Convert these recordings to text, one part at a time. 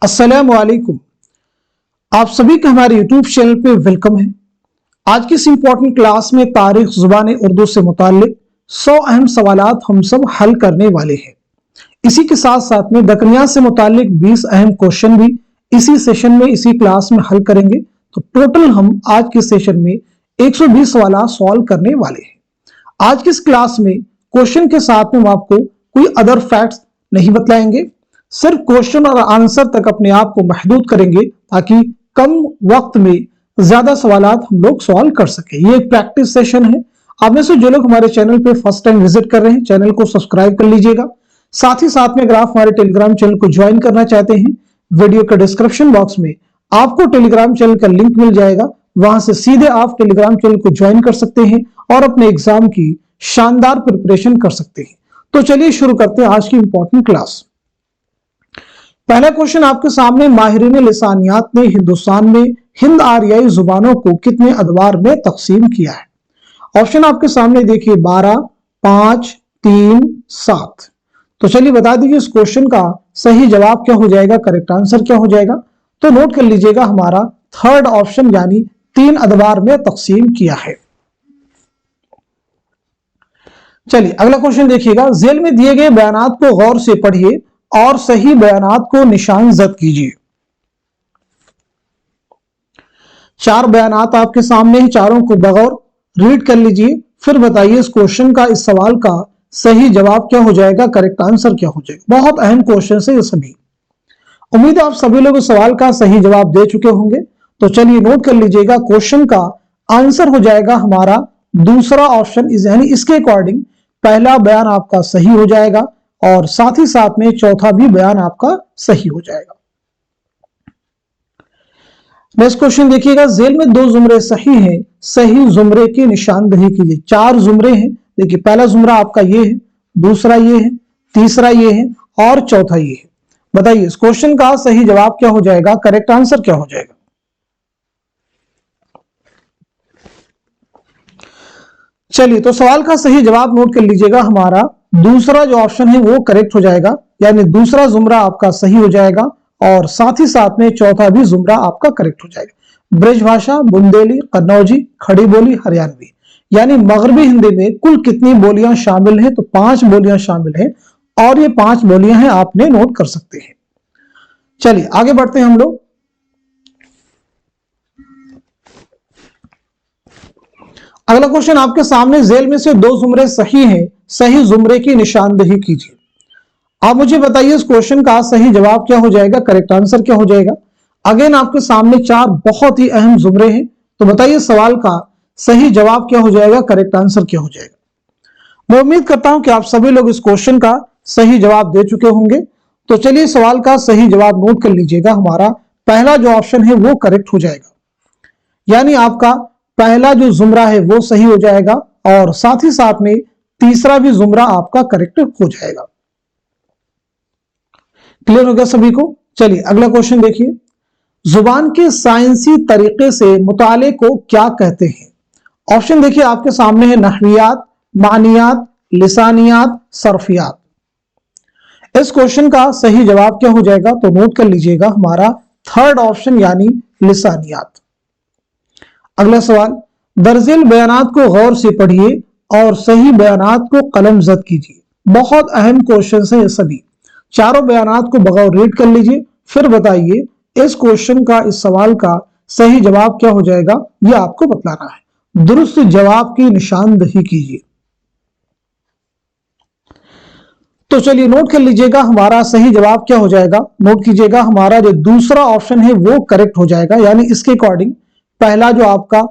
अस्सलाम वालेकुम। आप सभी का हमारे यूट्यूब चैनल पे वेलकम है। आज की इस इंपॉर्टेंट क्लास में तारीख ज़ुबान उर्दू से मुताल्लिक 100 अहम सवालात हम सब हल करने वाले हैं। इसी के साथ साथ में दकनिया से मुताल्लिक 20 अहम क्वेश्चन भी इसी सेशन में इसी क्लास में हल करेंगे। तो टोटल हम आज के सेशन में 120 सवालात सॉल्व करने वाले हैं। आज की इस क्लास में क्वेश्चन के साथ में हम आपको कोई अदर फैक्ट्स नहीं बतलाएंगे, सिर्फ क्वेश्चन और आंसर तक अपने आप को महदूद करेंगे ताकि कम वक्त में ज्यादा सवालात हम लोग सॉल्व कर सके। ये एक प्रैक्टिस सेशन है। आप में से जो लोग हमारे चैनल पे फर्स्ट टाइम विजिट कर रहे हैं, चैनल को सब्सक्राइब कर लीजिएगा। साथ ही साथ में अगर आप हमारे टेलीग्राम चैनल को ज्वाइन करना चाहते हैं, वीडियो के डिस्क्रिप्शन बॉक्स में आपको टेलीग्राम चैनल का लिंक मिल जाएगा। वहां से सीधे आप टेलीग्राम चैनल को ज्वाइन कर सकते हैं और अपने एग्जाम की शानदार प्रिपरेशन कर सकते हैं। तो चलिए शुरू करते हैं आज की इंपॉर्टेंट क्लास। पहला क्वेश्चन आपके सामने, माहिरीन लिसानियात ने हिंदुस्तान में हिंद आरियाई जुबानों को कितने अदवार में तकसीम किया है। ऑप्शन आपके सामने देखिए 12, 5, 3, 7। तो चलिए बता दीजिए इस क्वेश्चन का सही जवाब क्या हो जाएगा, करेक्ट आंसर क्या हो जाएगा। तो नोट कर लीजिएगा हमारा थर्ड ऑप्शन यानी 3 अदवार में तकसीम किया है। चलिए अगला क्वेश्चन देखिएगा, जेल में दिए गए बयानात को गौर से पढ़िए और सही बयानात को निशान जद कीजिए। 4 बयानात आपके सामने हैं, चारों को बगौर रीड कर लीजिए, फिर बताइए इस क्वेश्चन का, इस सवाल का सही जवाब क्या हो जाएगा, करेक्ट आंसर क्या हो जाएगा। बहुत अहम क्वेश्चन है ये सभी। उम्मीद है आप सभी लोग इस सवाल का सही जवाब दे चुके होंगे। तो चलिए नोट कर लीजिएगा, क्वेश्चन का आंसर हो जाएगा हमारा दूसरा ऑप्शन, यानी इसके अकॉर्डिंग पहला बयान आपका सही हो जाएगा और साथ ही साथ में चौथा भी बयान आपका सही हो जाएगा। नेक्स्ट क्वेश्चन देखिएगा, जेल में 2 जुमरे सही हैं, सही जुमरे की निशानदही कीजिए। 4 जुमरे हैं, देखिए पहला जुमरा आपका ये है, दूसरा ये है, तीसरा ये है और चौथा ये है। बताइए इस क्वेश्चन का सही जवाब क्या हो जाएगा, करेक्ट आंसर क्या हो जाएगा। चलिए तो सवाल का सही जवाब नोट कर लीजिएगा, हमारा दूसरा जो ऑप्शन है वो करेक्ट हो जाएगा, यानी दूसरा जुमरा आपका सही हो जाएगा और साथ ही साथ में चौथा भी जुमरा आपका करेक्ट हो जाएगा। ब्रजभाषा, बुंदेली, कन्नौजी, खड़ी बोली, हरियाणवी, यानी मगरबी हिंदी में कुल कितनी बोलियां शामिल हैं, तो 5 बोलियां शामिल हैं और ये 5 बोलियां हैं, आपने नोट कर सकते हैं। चलिए आगे बढ़ते हैं हम लोग। अगला क्वेश्चन आपके सामने, जेल में से 2 जुमरे सही हैं, सही जुमरे की निशानदही कीजिए। आप मुझे बताइए इस क्वेश्चन का सही जवाब क्या हो जाएगा, करेक्ट आंसर क्या हो जाएगा। अगेन आपके सामने 4 बहुत ही अहम जुमरे हैं, तो बताइए सवाल का सही जवाब क्या हो जाएगा, करेक्ट आंसर क्या हो जाएगा। मैं उम्मीद करता हूं कि आप सभी लोग इस क्वेश्चन का सही जवाब दे चुके होंगे। तो चलिए सवाल का सही जवाब नोट कर लीजिएगा, हमारा पहला जो ऑप्शन है वो करेक्ट हो जाएगा, यानी आपका पहला जो जुमरा है वो सही हो जाएगा और साथ ही साथ में तीसरा भी जुमरा आपका करेक्ट हो जाएगा। क्लियर हो गया सभी को। चलिए अगला क्वेश्चन देखिए, जुबान के साइंसी तरीके से मुताले को क्या कहते हैं। ऑप्शन देखिए आपके सामने है, नहवियात, मानियात, लिसानियात, सर्फियात। इस क्वेश्चन का सही जवाब क्या हो जाएगा, तो नोट कर लीजिएगा हमारा थर्ड ऑप्शन यानी लिसानियात। अगला सवाल, दर्जिल बयानात को गौर से पढ़िए और सही बयानात को कलम जद कीजिए। बहुत अहम क्वेश्चन है ये सभी। चारों बयानात को बगौर रीड कर लीजिए, फिर बताइए इस क्वेश्चन का, इस सवाल का सही जवाब क्या हो जाएगा, यह आपको बतलाना है। दुरुस्त जवाब की निशानदही कीजिए। तो चलिए नोट कर लीजिएगा हमारा सही जवाब क्या हो जाएगा। नोट कीजिएगा हमारा जो दूसरा ऑप्शन है वो करेक्ट हो जाएगा, यानी इसके अकॉर्डिंग पहला जो आपका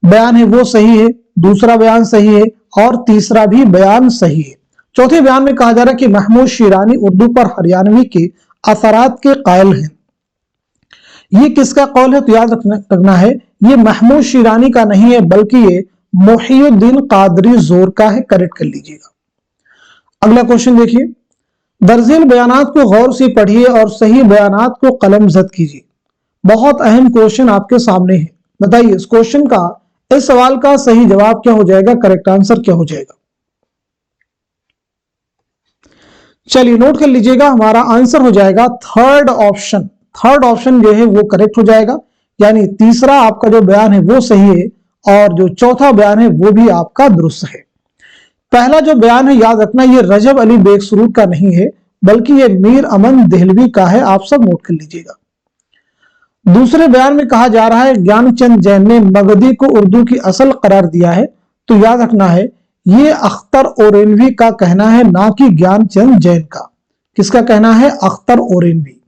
बयान है वो सही है, दूसरा बयान सही है और तीसरा भी बयान सही है। चौथे बयान में कहा जा रहा है कि महमूद शिरानी उर्दू पर हरियाणवी के असरात के कायल हैं। ये किसका कौल है, तो याद रखना है ये महमूद शिरानी का नहीं है बल्कि ये मोहिउद्दीन कादरी जोर का है, करेक्ट कर लीजिएगा। अगला क्वेश्चन देखिए, दर्जिल बयानात को गौर से पढ़िए और सही बयानात को कलम जद कीजिए। बहुत अहम क्वेश्चन आपके सामने है। बताइए इस क्वेश्चन का, इस सवाल का सही जवाब क्या हो जाएगा, करेक्ट आंसर क्या हो जाएगा। चलिए नोट कर लीजिएगा, हमारा आंसर हो जाएगा थर्ड ऑप्शन। थर्ड ऑप्शन जो है वो करेक्ट हो जाएगा, यानी तीसरा आपका जो बयान है वो सही है और जो चौथा बयान है वो भी आपका दुरुस्त है। पहला जो बयान है याद रखना, ये रजब अली बेगसरूर का नहीं है बल्कि ये मीर अमन देहलवी का है, आप सब नोट कर लीजिएगा। दूसरे बयान में कहा जा रहा है ज्ञानचंद जैन ने मगधी को उर्दू की असल करार दिया है, तो याद रखना है ये अख्तर ओरेनवी का कहना है, ना कि ज्ञानचंद जैन का। किसका कहना है? अख्तर ओरेनवी।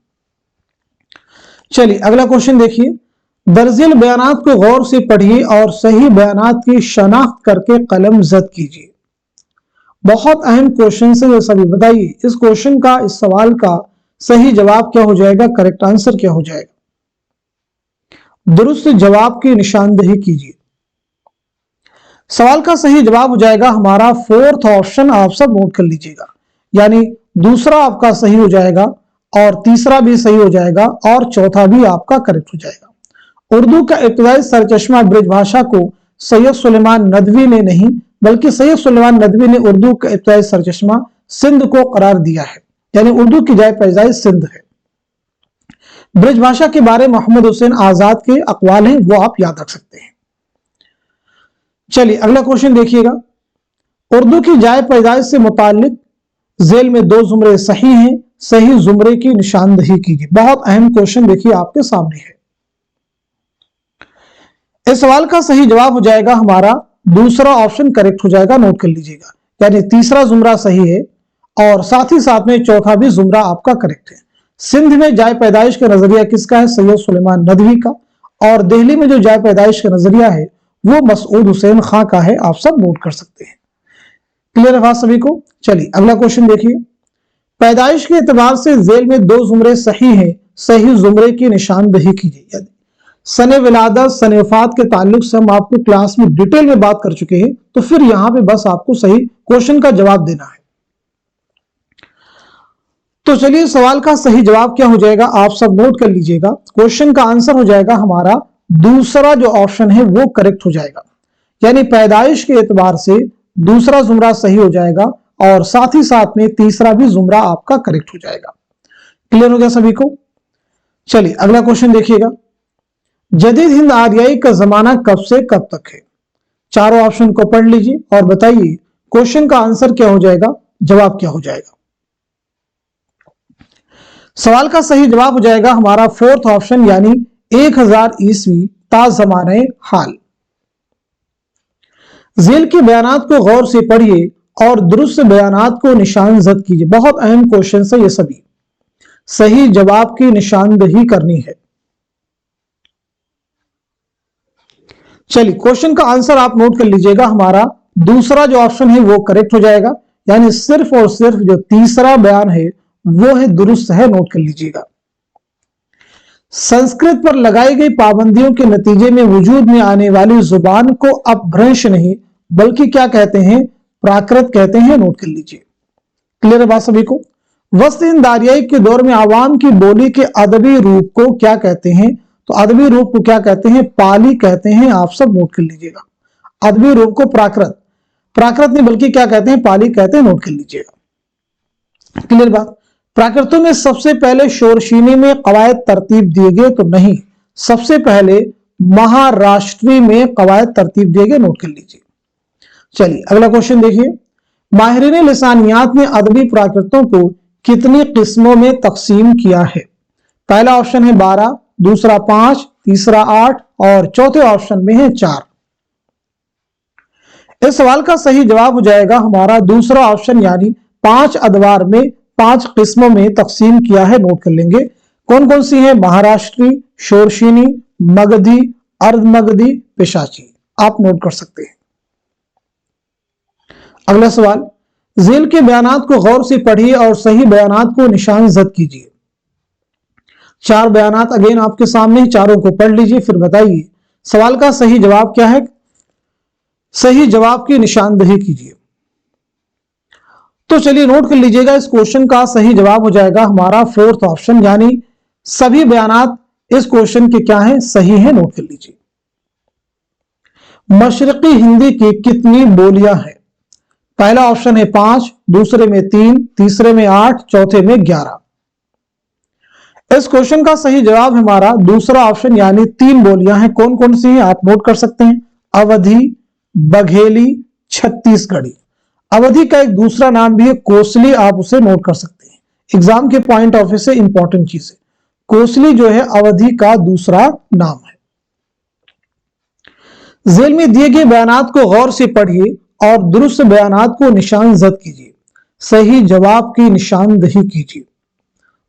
चलिए अगला क्वेश्चन देखिए, दर्जिल बयानात को गौर से पढ़िए और सही बयानात की शनाख्त करके कलम जद कीजिए। बहुत अहम क्वेश्चन है ये सभी, बताइए इस क्वेश्चन का, इस सवाल का सही जवाब क्या हो जाएगा, करेक्ट आंसर क्या हो जाएगा? दुरुस्त जवाब की निशानदेही कीजिए। सवाल का सही जवाब हो जाएगा हमारा फोर्थ ऑप्शन, आप सब नोट कर लीजिएगा, यानी दूसरा आपका सही हो जाएगा और तीसरा भी सही हो जाएगा और चौथा भी आपका करेक्ट हो जाएगा। उर्दू का इब्तदाई सरचश्मा ब्रजभाषा को सैयद सुलेमान नदवी ने नहीं बल्कि सैयद सुलेमान नदवी ने उर्दू का इब्तदाई सरचश्मा सिंध को करार दिया है, यानी उर्दू की जाए पैदाइश सिंध है। ब्रजभाषा के बारे में मोहम्मद हुसैन आजाद के अकवाल हैं, वो आप याद रख सकते हैं। चलिए अगला क्वेश्चन देखिएगा, उर्दू की जाए पैदाइश से मुताल्लिक जेल में दो जुमरे सही हैं, सही जुमरे की निशानदेही कीजिए। बहुत अहम क्वेश्चन देखिए आपके सामने है। इस सवाल का सही जवाब हो जाएगा हमारा दूसरा ऑप्शन करेक्ट हो जाएगा, नोट कर लीजिएगा, यानी तीसरा जुमरा सही है और साथ ही साथ में चौथा भी जुमरा आपका करेक्ट है। सिंध में जाए पैदाइश का नजरिया किसका है? सैयद सुलेमान नदवी का। और दिल्ली में जो जाए पैदाइश का नजरिया है वो मसूद हुसैन खां का है, आप सब नोट कर सकते हैं। क्लियर है बात सभी को? चलिए अगला क्वेश्चन देखिए, पैदाइश के एतबार से जेल में दो जुमरे सही हैं, सही जुमरे की निशानदेही कीजिए। सने विलादत सने वफात के ताल्लुक से हम आपको क्लास में डिटेल में बात कर चुके हैं, तो फिर यहां पे बस आपको सही क्वेश्चन का जवाब देना है। तो चलिए सवाल का सही जवाब क्या हो जाएगा, आप सब नोट कर लीजिएगा। क्वेश्चन का आंसर हो जाएगा हमारा दूसरा जो ऑप्शन है वो करेक्ट हो जाएगा, यानी पैदाइश के एतबार से दूसरा जुमरा सही हो जाएगा और साथ ही साथ में तीसरा भी जुमरा आपका करेक्ट हो जाएगा। क्लियर हो गया सभी को? चलिए अगला क्वेश्चन देखिएगा, जदीद हिंद आर्याई का जमाना कब से कब तक है? चारों ऑप्शन को पढ़ लीजिए और बताइए क्वेश्चन का आंसर क्या हो जाएगा, जवाब क्या हो जाएगा। सवाल का सही जवाब हो जाएगा हमारा फोर्थ ऑप्शन, यानी 1000 ईस्वी ता ज़माने हाल। जेल के बयानात को गौर से पढ़िए और दुरुस्त बयानात को निशान जद कीजिए। बहुत अहम क्वेश्चन है ये सभी, सही जवाब की निशानदेही करनी है। चलिए क्वेश्चन का आंसर आप नोट कर लीजिएगा, हमारा दूसरा जो ऑप्शन है वो करेक्ट हो जाएगा, यानी सिर्फ और सिर्फ जो तीसरा बयान है वो है दुरुस्त है, नोट कर लीजिएगा। संस्कृत पर लगाई गई पाबंदियों के नतीजे में वजूद में आने वाली जुबान को अपभ्रंश नहीं बल्कि क्या कहते हैं? प्राकृत कहते हैं, नोट कर लीजिए। क्लियर है बात सभी को? वस्त हिंद आर्याई के दौर में आवाम की बोली के अदबी रूप को क्या कहते हैं? तो अदबी रूप को क्या कहते हैं? पाली कहते हैं, आप सब नोट कर लीजिएगा। अदबी रूप को प्राकृत, प्राकृत नहीं बल्कि क्या कहते हैं? पाली कहते हैं, नोट कर लीजिएगा। क्लियर बात? प्राकृतों में सबसे पहले शोरशीनी में कवायद तरतीब दिए गए तो नहीं, सबसे पहले महाराष्ट्री में कवायद तरतीब दिए गए, नोट कर लीजिए। चलिए अगला क्वेश्चन देखिए, माहिरीन लिसानियात ने अदबी प्राकृतों को कितनी किस्मों में तकसीम किया है? पहला ऑप्शन है 12, दूसरा 5, तीसरा 8 और चौथे ऑप्शन में है 4। इस सवाल का सही जवाब हो जाएगा हमारा दूसरा ऑप्शन, यानी 5 अदवार में 5 किस्मों में तकसीम किया है, नोट कर लेंगे। कौन कौन सी है? महाराष्ट्री, शोरशीनी, मगधी, अर्धमगधी, पेशाची, आप नोट कर सकते हैं। अगला सवाल, जेल के बयानात को गौर से पढ़िए और सही बयानात को निशान जद कीजिए। 4 बयानात अगेन आपके सामने, चारों को पढ़ लीजिए फिर बताइए सवाल का सही जवाब क्या है, सही जवाब की निशानदेही कीजिए। तो चलिए नोट कर लीजिएगा, इस क्वेश्चन का सही जवाब हो जाएगा हमारा फोर्थ ऑप्शन, यानी सभी बयानात इस क्वेश्चन के क्या हैं? सही है, नोट कर लीजिए। मशरकी हिंदी की कितनी बोलियां हैं? पहला ऑप्शन है 5, दूसरे में 3, तीसरे में 8, चौथे में 11। इस क्वेश्चन का सही जवाब हमारा दूसरा ऑप्शन यानी 3 बोलियां हैं। कौन कौन सी हैं आप नोट कर सकते हैं। अवधी, बघेली, छत्तीसगढ़ी। अवधि का एक दूसरा नाम भी है कोसली, आप उसे नोट कर सकते हैं। एग्जाम के पॉइंट ऑफ व्यू से इंपॉर्टेंट चीज है। कोसली जो है अवधि का दूसरा नाम है। झेल में दिए गए बयानात को गौर से पढ़िए और दुरुस्त बयानात को निशान जद कीजिए। सही जवाब की निशानदही कीजिए।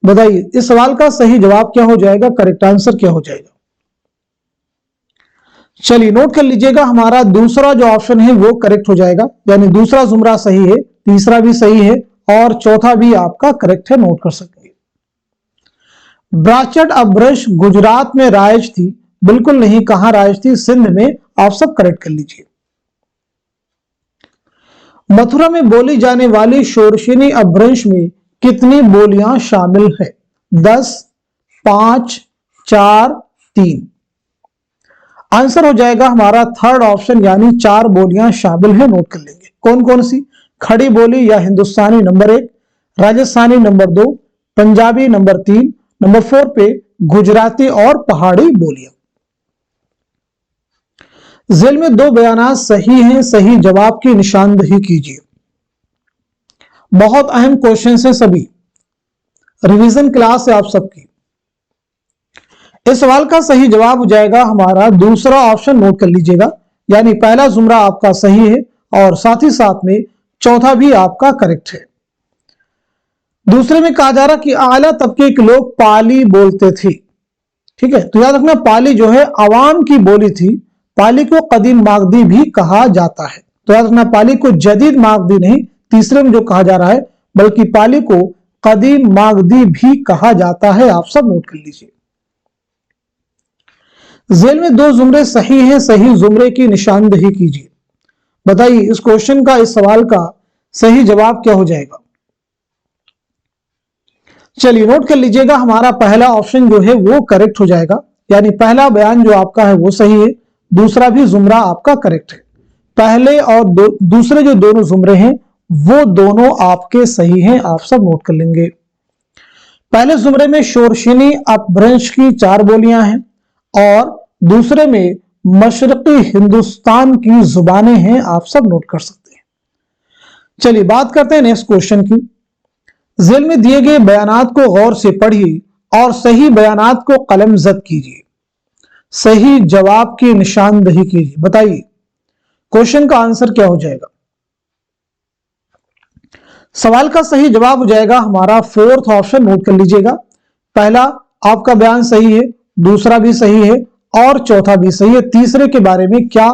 बताइए इस सवाल का सही जवाब क्या हो जाएगा, करेक्ट आंसर क्या हो जाएगा। चलिए नोट कर लीजिएगा, हमारा दूसरा जो ऑप्शन है वो करेक्ट हो जाएगा, यानी दूसरा जुमरा सही है, तीसरा भी सही है और चौथा भी आपका करेक्ट है, नोट कर सकेंगे। ब्राचट अब्रश गुजरात में राइज थी, बिल्कुल नहीं, कहां राइज थी, सिंध में। आप सब करेक्ट कर लीजिए। मथुरा में बोली जाने वाली शोरशिनी अपभ्रंश में कितनी बोलियां शामिल है। 10, 5, 4, 3। आंसर हो जाएगा हमारा थर्ड ऑप्शन यानी 4 बोलियां शामिल है, नोट कर लेंगे। कौन कौन सी, खड़ी बोली या Hindustani number 1, Rajasthani number 2, Punjabi number 3, number 4 पे गुजराती और पहाड़ी बोलियां। जेल में 2 बयानात सही हैं, सही जवाब की निशानदही कीजिए। बहुत अहम क्वेश्चन है, सभी रिवीजन क्लास है आप सबकी। इस सवाल का सही जवाब हो जाएगा हमारा दूसरा ऑप्शन, नोट कर लीजिएगा, यानी पहला जुमरा आपका सही है और साथ ही साथ में चौथा भी आपका करेक्ट है। दूसरे में कहा जा रहा कि आला तबके के लोग पाली बोलते थे। ठीक है, तो याद रखना पाली जो है अवाम की बोली थी। पाली को कदीम मागदी भी कहा जाता है, तो याद रखना पाली को जदीद मागदी नहीं, तीसरे में जो कहा जा रहा है, बल्कि पाली को कदीम मागदी भी कहा जाता है। आप सब नोट कर लीजिए। जेल में 2 जुमरे सही हैं, सही जुमरे की निशानदही कीजिए। बताइए इस क्वेश्चन का, इस सवाल का सही जवाब क्या हो जाएगा। चलिए नोट कर लीजिएगा, हमारा पहला ऑप्शन जो है वो करेक्ट हो जाएगा, यानी पहला बयान जो आपका है वो सही है, दूसरा भी जुमरा आपका करेक्ट है। पहले और दूसरे जो दोनों जुमरे हैं वो दोनों आपके सही हैं, आप सब नोट कर लेंगे। पहले जुमरे में शोरशिनी अपभ्रंश की 4 बोलियां हैं और दूसरे में मशरकी हिंदुस्तान की जुबानें हैं, आप सब नोट कर सकते हैं। चलिए बात करते हैं नेक्स्ट क्वेश्चन की। जेल में दिए गए बयानात को गौर से पढ़िए और सही बयानात को कलमजद कीजिए। सही जवाब की निशानदही कीजिए। बताइए क्वेश्चन का आंसर क्या हो जाएगा। सवाल का सही जवाब हो जाएगा हमारा फोर्थ ऑप्शन, नोट कर लीजिएगा। पहला आपका बयान सही है, दूसरा भी सही है और चौथा भी सही है। तीसरे के बारे में क्या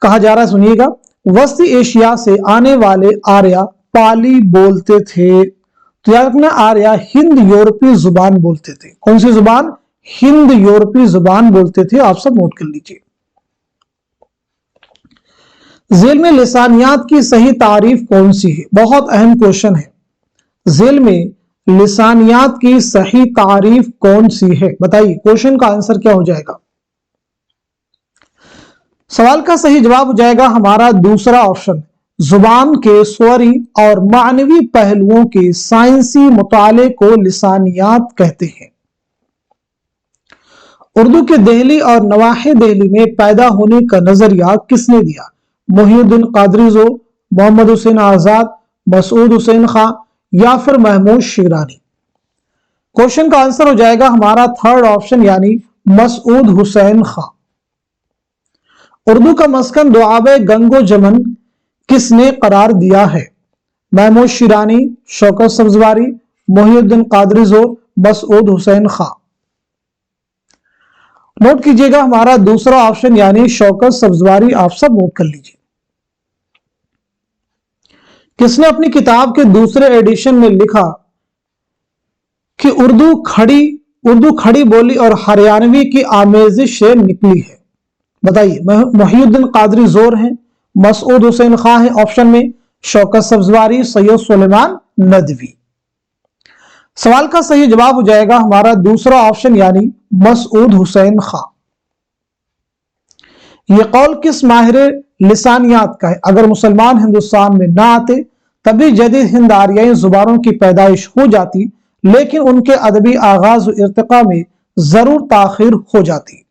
कहा जा रहा है सुनिएगा। वस्ती एशिया से आने वाले आर्या पाली बोलते थे, तो याद रखना आर्या हिंद यूरोपीय जुबान बोलते थे। कौन सी जुबान, हिंद यूरोपीय जुबान बोलते थे, आप सब नोट कर लीजिए। जेल में लिसानियात की सही तारीफ कौन सी है, बहुत अहम क्वेश्चन है। जेल में लिसानियात की सही तारीफ कौन सी है, बताइए क्वेश्चन का आंसर क्या हो जाएगा। सवाल का सही जवाब हो जाएगा हमारा दूसरा ऑप्शन, जुबान के स्वरी और मानवी पहलुओं के साइंसी मुताले को लिसानियात कहते हैं। उर्दू के दहली और नवाहे दहली में पैदा होने का नजरिया किसने दिया। मोहिउद्दीन कादरी ज़ोर, मोहम्मद हुसैन आजाद, मसूद हुसैन खां या फिर महमूद शिरानी। क्वेश्चन का आंसर हो जाएगा हमारा थर्ड ऑप्शन यानी मसूद हुसैन खां। उर्दू का मस्कन दुआबे गंगो जमन किसने करार दिया है। महमूद शिरानी, शौकत सब्जवारी, मोहिउद्दीन कादरी ज़ोर, मसूद हुसैन खां। नोट कीजिएगा हमारा दूसरा ऑप्शन यानी शौकत सब्जवारी, आप सब नोट कर लीजिए। किसने अपनी किताब के दूसरे एडिशन में लिखा कि उर्दू खड़ी बोली और हरियाणवी की आमेजिश से निकली है। बताइए मोहिउद्दीन कादरी ज़ोर हैं, मसूद हुसैन खां है ऑप्शन में, शौकत सब्जवारी, सैयद सुलेमान नदवी। सवाल का सही जवाब हो जाएगा हमारा दूसरा ऑप्शन यानी मसूद हुसैन खां। یہ قول کس ماہر لسانیات کا ہے؟ اگر مسلمان ہندوستان میں نہ آتے تبھی جدید ہند آریائی زبانوں کی پیدائش ہو جاتی، لیکن ان کے ادبی آغاز و ارتقاء میں ضرور تاخیر ہو جاتی۔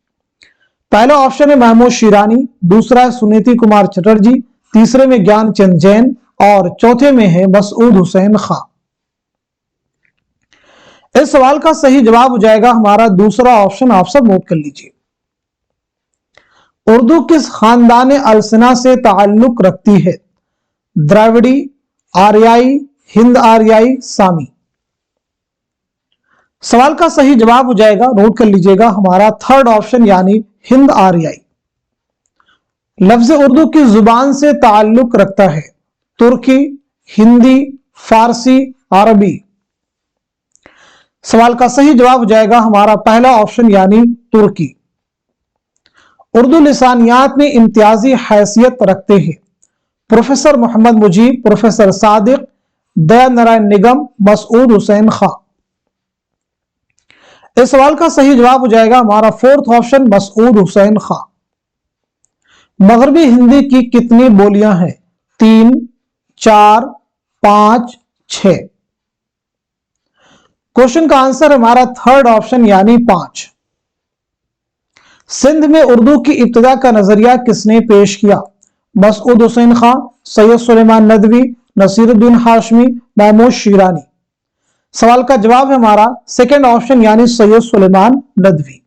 پہلا آپشن ہے محمود شیرانی، دوسرا ہے سنیتی کمار چٹرجی، تیسرے میں گیان چند جین اور چوتھے میں ہے مسعود حسین خاں۔ اس سوال کا صحیح جواب ہو جائے گا ہمارا دوسرا آپشن، آپ سب نوٹ کر لیجئے۔ اردو کس خاندان السنہ سے تعلق رکھتی ہے؟ دراوڑی، آریائی، ہند آریائی، سامی۔ سوال کا صحیح جواب ہو جائے گا، نوٹ کر لیجئے گا، ہمارا تھرڈ آپشن یعنی ہند آریائی۔ لفظ اردو کی زبان سے تعلق رکھتا ہے؟ ترکی، ہندی، فارسی، عربی۔ سوال کا صحیح جواب ہو جائے گا ہمارا پہلا آپشن یعنی ترکی۔ اردو لسانیات میں امتیازی حیثیت رکھتے ہیں پروفیسر محمد مجیب، پروفیسر صادق، دیا نارائن نگم، مسعود حسین خاں۔ اس سوال کا صحیح جواب ہو جائے گا ہمارا فورتھ آپشن مسعود حسین خاں۔ مغربی ہندی کی کتنی بولیاں ہیں؟ 3، 4، 5، 6۔ کوشچن کا آنسر ہمارا تھرڈ آپشن یعنی 5۔ سندھ میں اردو کی ابتدا کا نظریہ کس نے پیش کیا؟ مسعود حسین خاں، سید سلیمان ندوی، نصیر الدین ہاشمی، محمود شیرانی۔ سوال کا جواب ہے ہمارا سیکنڈ آپشن یعنی سید سلیمان ندوی۔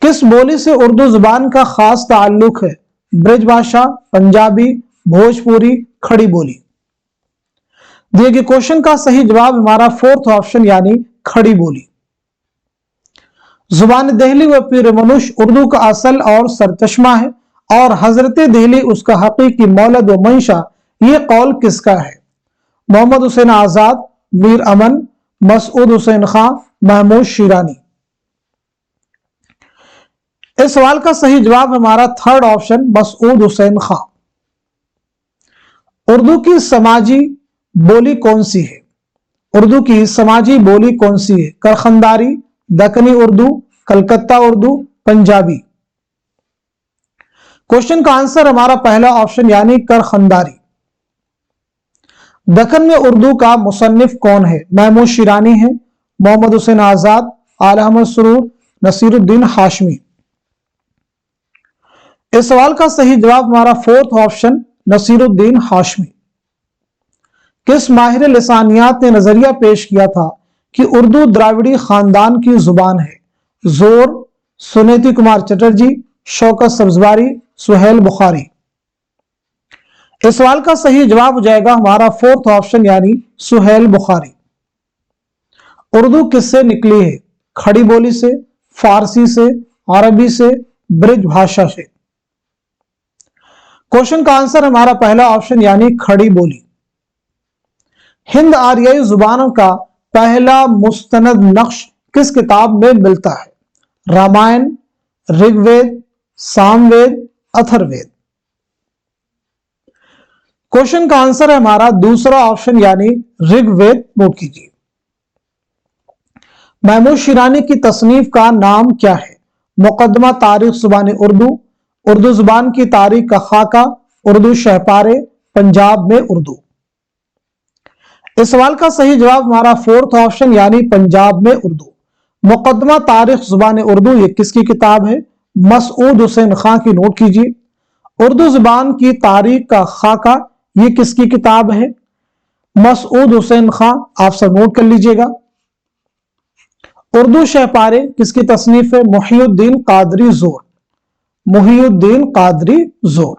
کس بولی سے اردو زبان کا خاص تعلق ہے؟ برج بھاشا، پنجابی، بھوجپوری، کھڑی بولی۔ دیے گئے کوشچن کا صحیح جواب ہمارا فورتھ آپشن یعنی کھڑی بولی۔ زبان دہلی و پیر منش اردو کا اصل اور سرچشمہ ہے اور حضرت دہلی اس کا حقیقی مولد و منشا، یہ قول کس کا ہے؟ محمد حسین آزاد، میر امن، مسعود حسین خاں، محمود شیرانی۔ اس سوال کا صحیح جواب ہمارا تھرڈ آپشن مسعود حسین خاں۔ اردو کی سماجی بولی کون سی ہے؟ اردو کی سماجی بولی کون سی ہے؟ کرخنداری، دکنی اردو، کلکتہ اردو، پنجابی۔ کوشچن کا آنسر ہمارا پہلا آپشن یعنی کرخنداری۔ دکن میں اردو کا مصنف کون ہے؟ محمود شیرانی ہے، محمد حسین آزاد، اعلی احمد سرور، نصیر الدین ہاشمی۔ اس سوال کا صحیح جواب ہمارا فورتھ آپشن نصیر الدین ہاشمی۔ کس ماہر لسانیات نے نظریہ پیش کیا تھا کہ اردو دراوڑی خاندان کی زبان ہے؟ زور، سنیتی کمار چٹرجی، شوکت سبزواری، سہیل بخاری۔ اس سوال کا صحیح جواب ہو جائے گا ہمارا فورتھ آپشن یعنی سہیل بخاری۔ اردو کس سے نکلی ہے؟ کھڑی بولی سے، فارسی سے، عربی سے، برج بھاشا سے۔ کوشچن کا آنسر ہمارا پہلا آپشن یعنی کھڑی بولی۔ ہند آریائی زبانوں کا پہلا مستند نقش کس کتاب میں ملتا ہے؟ رامائن، رگ وید، سام وید، اتھر وید۔ کوشچن کا آنسر ہے ہمارا دوسرا آپشن یعنی رگ وید، نوٹ کیجیے۔ محمود شیرانی کی تصنیف کا نام کیا ہے؟ مقدمہ تاریخ زبان اردو، اردو زبان کی تاریخ کا خاکہ، اردو شہ پارے، پنجاب میں اردو۔ اس سوال کا صحیح جواب ہمارا فورتھ آپشن یعنی پنجاب میں اردو۔ مقدمہ تاریخ زبان اردو یہ کس کی کتاب ہے؟ مسعود حسین خاں کی، نوٹ کیجیے۔ اردو زبان کی تاریخ کا خاکہ یہ کس کی کتاب ہے؟ مسعود حسین خاں، آپ سب نوٹ کر لیجئے گا۔ اردو شہ پارے کس کی تصنیف ہے؟ محی الدین قادری زور، محی الدین قادری زور۔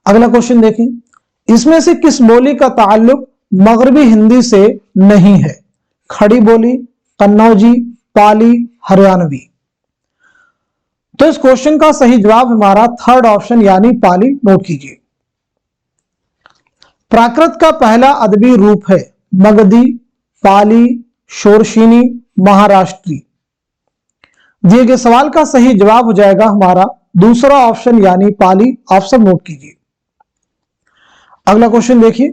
اگلا کوشچن دیکھیں، اس میں سے کس بولی کا تعلق مغربی ہندی سے نہیں ہے؟ کھڑی بولی، قنوجی، پالی، ہریانوی۔ تو اس کوشچن کا صحیح جواب ہمارا تھرڈ آپشن یعنی پالی، نوٹ کیجیے۔ پراکرت کا پہلا ادبی روپ ہے؟ مگدھی، پالی، شورشینی، مہاراشٹری۔ دیے گئے سوال کا صحیح جواب ہو جائے گا ہمارا دوسرا آپشن یعنی پالی، آپ سب نوٹ کیجیے۔ اگلا کوشچن دیکھیے،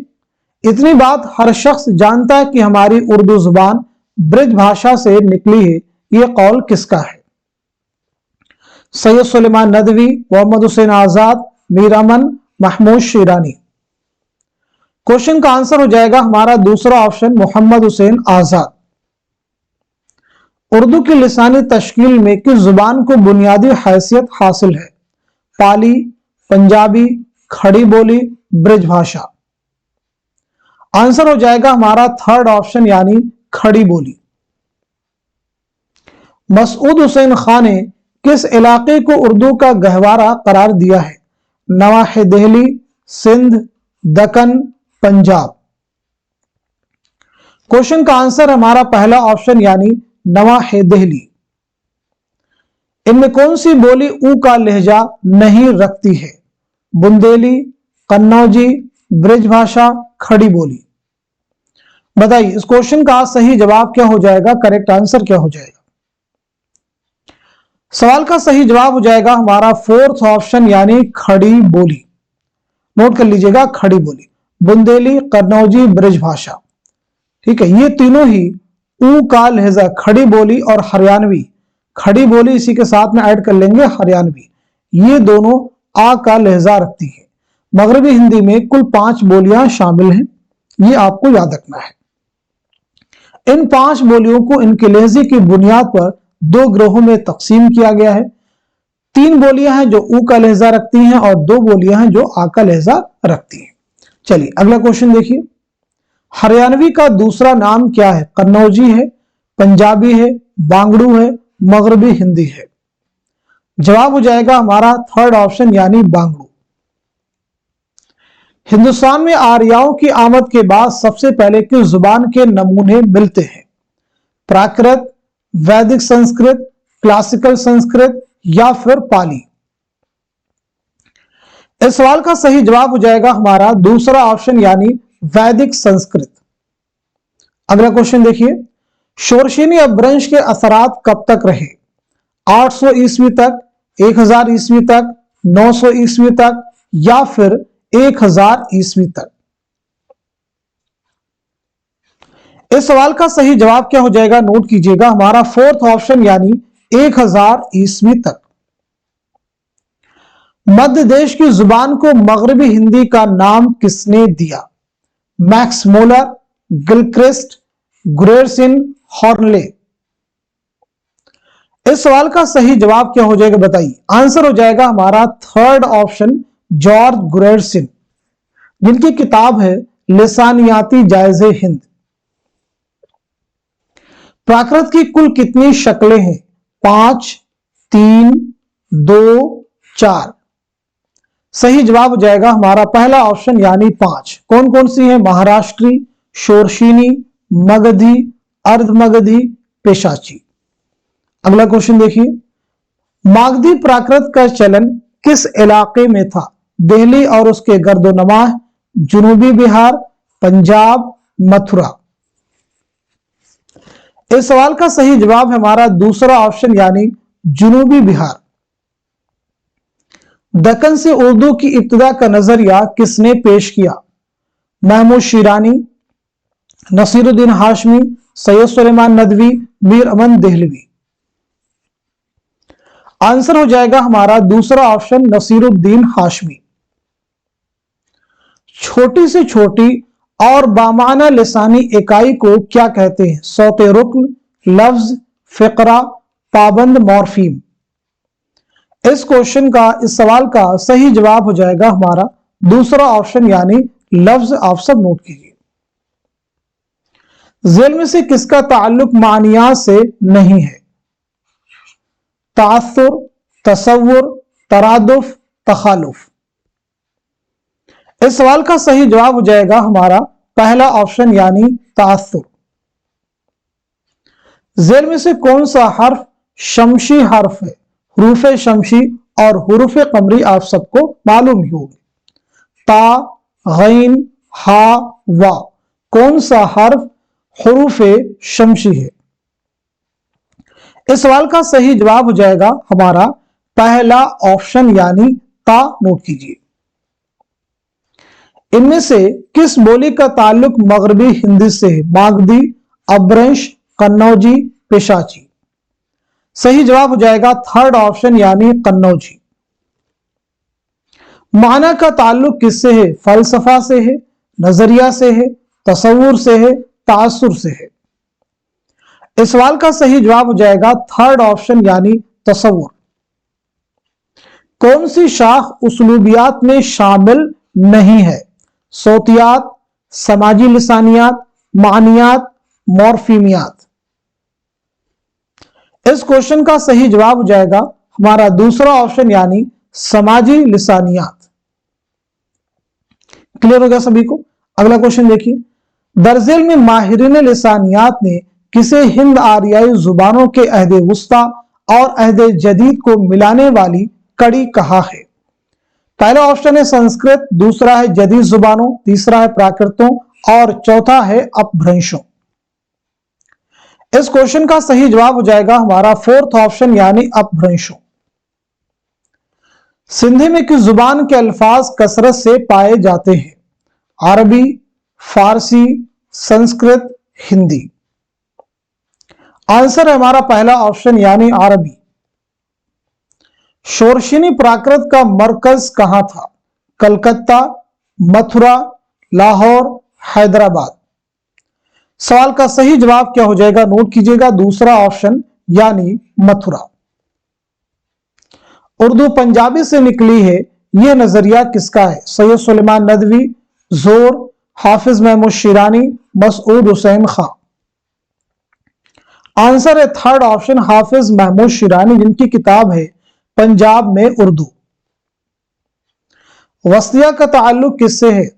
اتنی بات ہر شخص جانتا ہے کہ ہماری اردو زبان برج بھاشا سے نکلی ہے، یہ قول کس کا ہے؟ सैयद सुलेमान नदवी, मोहम्मद हुसैन आजाद, मीर अमन, महमूद शिरानी। क्वेश्चन का आंसर हो जाएगा हमारा दूसरा ऑप्शन मोहम्मद हुसैन आजाद। उर्दू की लिसानी तश्कील में किस जुबान को बुनियादी हैसियत हासिल है? पाली, पंजाबी, खड़ी बोली, ब्रिज भाषा। आंसर हो जाएगा हमारा थर्ड ऑप्शन यानी खड़ी बोली। मसूद हुसैन खान ने किस इलाके को उर्दू का गहवारा करार दिया है? नवाहे दिल्ली, सिंध, दक्कन, पंजाब। क्वेश्चन का आंसर हमारा पहला ऑप्शन यानी नवाहे दिल्ली। इनमें कौन सी बोली ऊ का लहजा नहीं रखती है? बुंदेली, कन्नौजी, ब्रिज भाषा, खड़ी बोली। बताइए इस क्वेश्चन का सही जवाब क्या हो जाएगा, करेक्ट आंसर क्या हो जाएगा? सवाल का सही जवाब हो जाएगा हमारा फोर्थ ऑप्शन यानी खड़ी बोली। नोट कर लीजिएगा, खड़ी बोली, बुंदेली, कन्नौजी, ब्रिज भाषा। ठीक है, ये तीनों ही ऊ का लहजा, खड़ी बोली और हरियाणवी, खड़ी बोली इसी के साथ में ऐड कर लेंगे हरियाणवी, ये दोनों आ का लहजा रखती है। मगरबी हिंदी में कुल 5 बोलियां शामिल हैं, ये आपको याद रखना है। इन 5 बोलियों को इनके लहजे की बुनियाद पर 2 ग्रोहों में तकसीम किया गया है। 3 बोलियां हैं जो ऊ का लहजा रखती हैं और 2 बोलियां हैं जो आ का लहजा रखती हैं। चलिए अगला क्वेश्चन देखिए। हरियाणवी का दूसरा नाम क्या है? कन्नौजी है, पंजाबी है, बांगड़ू है, मगरबी हिंदी है। जवाब हो जाएगा हमारा थर्ड ऑप्शन यानी बांगड़ू। हिंदुस्तान में आर्यों की आमद के बाद सबसे पहले किस जुबान के नमूने मिलते हैं? प्राकृत, वैदिक संस्कृत, क्लासिकल संस्कृत या फिर पाली। इस सवाल का सही जवाब हो जाएगा हमारा दूसरा ऑप्शन यानी वैदिक संस्कृत। अगला क्वेश्चन देखिए। शोरशीनी अपभ्रंश के असरात कब तक रहे? 800 ईस्वी तक, 1000 ईस्वी तक, 900 ईस्वी तक या फिर 1000 ईस्वी तक। इस सवाल का सही जवाब क्या हो जाएगा, नोट कीजिएगा, हमारा फोर्थ ऑप्शन यानी 1000 ईस्वी तक। मध्य देश की जुबान को मगरबी हिंदी का नाम किसने दिया? Max Muller, Gilchrist, Grierson, Hoernle. इस सवाल का सही जवाब क्या हो जाएगा बताइए। आंसर हो जाएगा हमारा थर्ड ऑप्शन जॉर्ज ग्रेरसिन, जिनकी किताब है लिसानियाती जायजे हिंद। प्राकृत की कुल कितनी शक्लें हैं? 5, 3, 2, 4। सही जवाब हो जाएगा हमारा पहला ऑप्शन यानी 5। कौन कौन सी है? महाराष्ट्री, शोरशीनी, मगधी, अर्धमगधी, पेशाची। अगला क्वेश्चन देखिए। मागधी प्राकृत का चलन किस इलाके में था? दिल्ली और उसके गर्दोनमाह, जनूबी बिहार, पंजाब, मथुरा। इस सवाल का सही जवाब है हमारा दूसरा ऑप्शन यानी जनूबी बिहार। दक्कन से उर्दू की इब्तिदा का नजरिया किसने पेश किया? महमूद शिरानी, नसीरुद्दीन हाशमी, सैयद सुलेमान नदवी, मीर अमन देहलवी। आंसर हो जाएगा हमारा दूसरा ऑप्शन नसीरुद्दीन हाशमी। छोटी से छोटी और बामाना लिसानी इकाई को क्या कहते हैं? सौते रुक्न, लफ्ज, फिक्रा, पाबंद मॉर्फीम। इस क्वेश्चन का, इस सवाल का सही जवाब हो जाएगा हमारा दूसरा ऑप्शन यानी लफ्ज। आप सब नोट कीजिए। जेल में से किसका ताल्लुक मानियात से नहीं है? तासुर, तसव्वुर, तरादुफ, तखालुफ। इस सवाल का सही जवाब हो जाएगा हमारा पहला ऑप्शन यानी तासुर। जेल में से कौन सा हर्फ शमशी हर्फ है? हुरूफ शमशी और हुरूफ कमरी आप सबको मालूम ही होगी। ता, गैन, हा, वा। कौन सा हर्फ हुरूफ शमशी है? इस सवाल का सही जवाब हो जाएगा हमारा पहला ऑप्शन यानी ता। नोट कीजिए। इनमें से किस बोली का ताल्लुक मगरबी हिंदी से है? मागधी, अपभ्रंश, कन्नौजी, पेशाची। सही जवाब हो जाएगा थर्ड ऑप्शन यानी कन्नौजी। माना का ताल्लुक किससे है? फलसफा से है, नजरिया से है, तसव्वुर से है, तासुर से है। इस सवाल का सही जवाब हो जाएगा थर्ड ऑप्शन यानी तसव्वुर। कौन सी शाख उसलूबियात में शामिल नहीं है? सोतियात, समाजी लिसानियात, मानियात, मॉर्फीमियात। इस क्वेश्चन का सही जवाब हो जाएगा हमारा दूसरा ऑप्शन यानी समाजी लिसानियात। क्लियर हो गया सभी को? अगला क्वेश्चन देखिए, दरजेल में माहिरीन लिसानियात ने किसे हिंद आरियाई जुबानों के अहद वुस्ता और अहद जदीद को मिलाने वाली कड़ी कहा है? पहला ऑप्शन है संस्कृत, दूसरा है जदीद जुबानों, तीसरा है प्राकृतों और चौथा है अपभ्रंशों। इस क्वेश्चन का सही जवाब हो जाएगा हमारा फोर्थ ऑप्शन यानी अपभ्रंशों। सिंधी में किस जुबान के अल्फाज कसरत से पाए जाते हैं? अरबी, फारसी, संस्कृत, हिंदी। आंसर है हमारा पहला ऑप्शन यानी अरबी। शोरशिनी प्राकृत का मरकज कहां था? कलकत्ता, मथुरा, लाहौर, हैदराबाद। सवाल का सही जवाब क्या हो जाएगा? नोट कीजिएगा, दूसरा ऑप्शन यानी मथुरा। उर्दू पंजाबी से निकली है, यह नजरिया किसका है? सैयद सुलेमान नदवी, जोर, हाफिज महमूद शिरानी, मसूद हुसैन खां। आंसर है थर्ड ऑप्शन हाफिज महमूद शिरानी, जिनकी किताब है पंजाब में उर्दू। वस्तिया का ताल्लुक किससे है?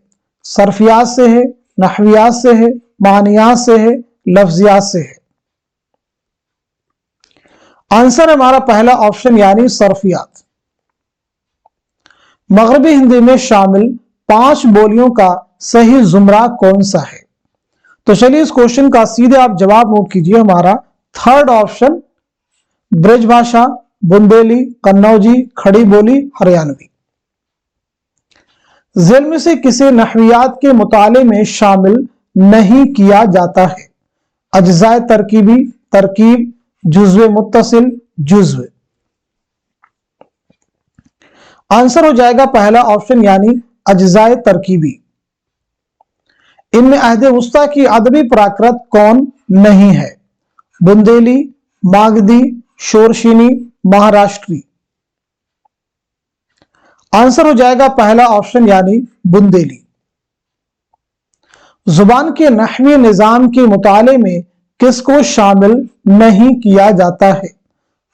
सरफियात से है, नहवियात से है, मानियात से है, लफ्जियात से है। आंसर है हमारा पहला ऑप्शन यानी सरफियात। मगरबी हिंदी में शामिल 5 बोलियों का सही जुमरा कौन सा है? तो चलिए इस क्वेश्चन का सीधे आप जवाब नोट कीजिए, हमारा थर्ड ऑप्शन ब्रज भाषा, बुंदेली, कन्नौजी, खड़ी बोली, हरियाणवी। झेल में से किसे नहवियात के मुताले में शामिल नहीं किया जाता है? अज्जाए तरकीबी, तरकीब, जुज़्व मुत्तसिल, जुज़्व। आंसर हो जाएगा पहला ऑप्शन यानी अज्जाए तरकीबी। इनमें अहद वुस्ता की अदबी प्राकृत कौन नहीं है? बुंदेली, मागधी, शोरशिनी, महाराष्ट्री। आंसर हो जाएगा पहला ऑप्शन यानी बुंदेली। जुबान के नहवी निजाम के मुताले में किसको शामिल नहीं किया जाता है?